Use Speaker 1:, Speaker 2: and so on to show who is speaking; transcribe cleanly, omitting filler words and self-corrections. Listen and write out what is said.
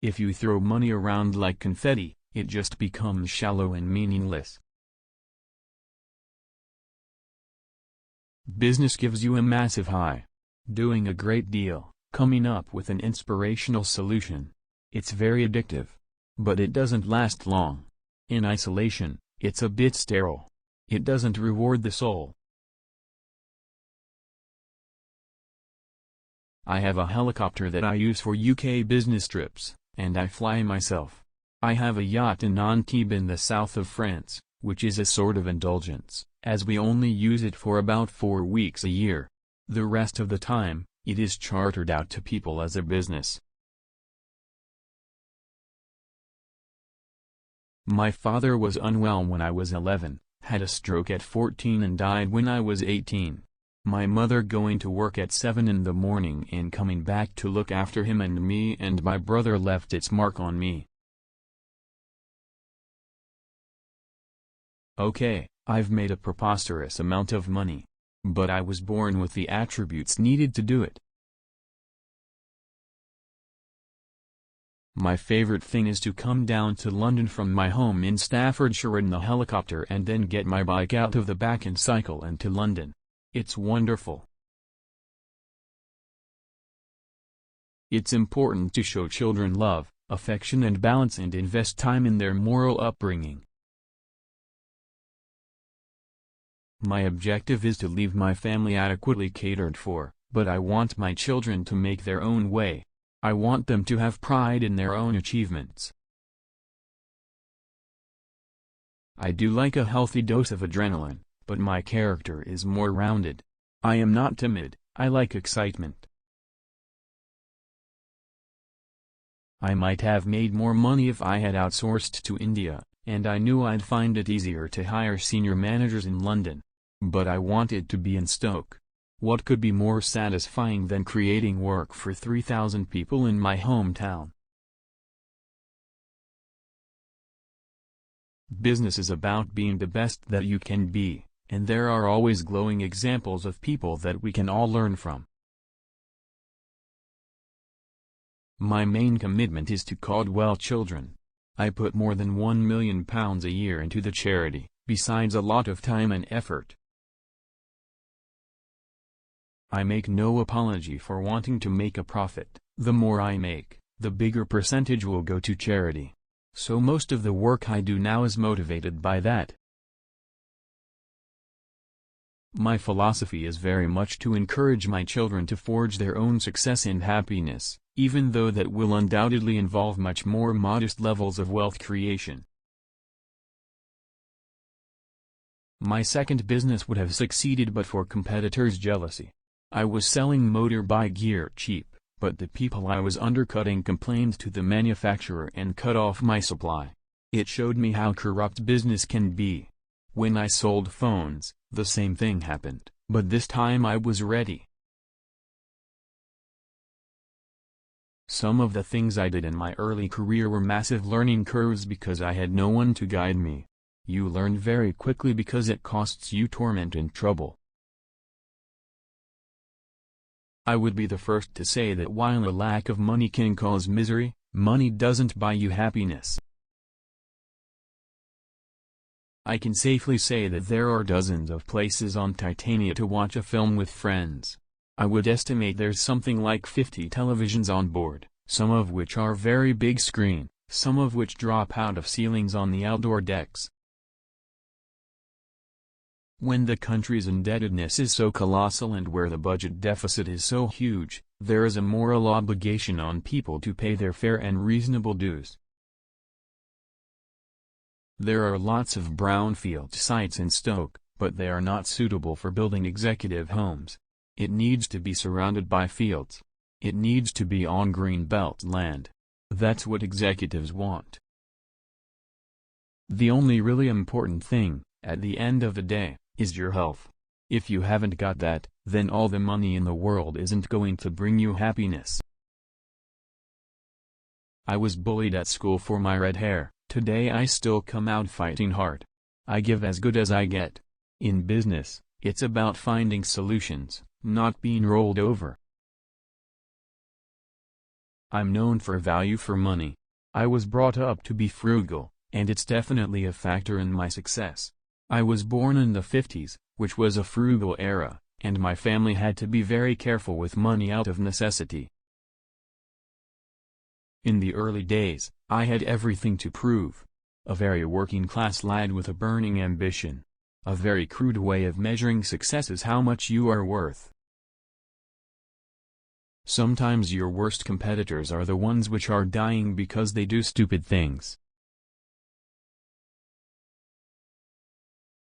Speaker 1: If you throw money around like confetti, it just becomes shallow and meaningless. Business gives you a massive high. Doing a great deal, coming up with an inspirational solution. It's very addictive. But it doesn't last long. In isolation, it's a bit sterile. It doesn't reward the soul. I have a helicopter that I use for UK business trips, and I fly myself. I have a yacht in Antibes in the south of France, which is a sort of indulgence, as we only use it for about 4 weeks a year. The rest of the time, it is chartered out to people as a business. My father was unwell when I was 11, had a stroke at 14 and died when I was 18. My mother going to work at 7 in the morning and coming back to look after him and me and my brother left its mark on me. Okay, I've made a preposterous amount of money. But I was born with the attributes needed to do it. My favorite thing is to come down to London from my home in Staffordshire in the helicopter and then get my bike out of the back and cycle into London. It's wonderful. It's important to show children love, affection and balance and invest time in their moral upbringing. My objective is to leave my family adequately catered for, but I want my children to make their own way. I want them to have pride in their own achievements. I do like a healthy dose of adrenaline, but my character is more rounded. I am not timid, I like excitement. I might have made more money if I had outsourced to India, and I knew I'd find it easier to hire senior managers in London. But I wanted to be in Stoke. What could be more satisfying than creating work for 3,000 people in my hometown? Business is about being the best that you can be, and there are always glowing examples of people that we can all learn from. My main commitment is to Caudwell children. I put more than £1 million a year into the charity, besides a lot of time and effort. I make no apology for wanting to make a profit. The more I make, the bigger percentage will go to charity. So most of the work I do now is motivated by that. My philosophy is very much to encourage my children to forge their own success and happiness, even though that will undoubtedly involve much more modest levels of wealth creation. My second business would have succeeded but for competitors' jealousy. I was selling motorbike gear cheap, but the people I was undercutting complained to the manufacturer and cut off my supply. It showed me how corrupt business can be. When I sold phones, the same thing happened, but this time I was ready. Some of the things I did in my early career were massive learning curves because I had no one to guide me. You learn very quickly because it costs you torment and trouble. I would be the first to say that while a lack of money can cause misery, money doesn't buy you happiness. I can safely say that there are dozens of places on Titania to watch a film with friends. I would estimate there's something like 50 televisions on board, some of which are very big screen, some of which drop out of ceilings on the outdoor decks. When the country's indebtedness is so colossal and where the budget deficit is so huge, there is a moral obligation on people to pay their fair and reasonable dues. There are lots of brownfield sites in Stoke, but they are not suitable for building executive homes. It needs to be surrounded by fields. It needs to be on greenbelt land. That's what executives want. The only really important thing, at the end of the day, is your health. If you haven't got that, then all the money in the world isn't going to bring you happiness. I was bullied at school for my red hair. Today I still come out fighting hard. I give as good as I get. In business, it's about finding solutions, not being rolled over. I'm known for value for money. I was brought up to be frugal, and it's definitely a factor in my success. I was born in the 50s, which was a frugal era, and my family had to be very careful with money out of necessity. In the early days, I had everything to prove. A very working-class lad with a burning ambition. A very crude way of measuring success is how much you are worth. Sometimes your worst competitors are the ones which are dying because they do stupid things.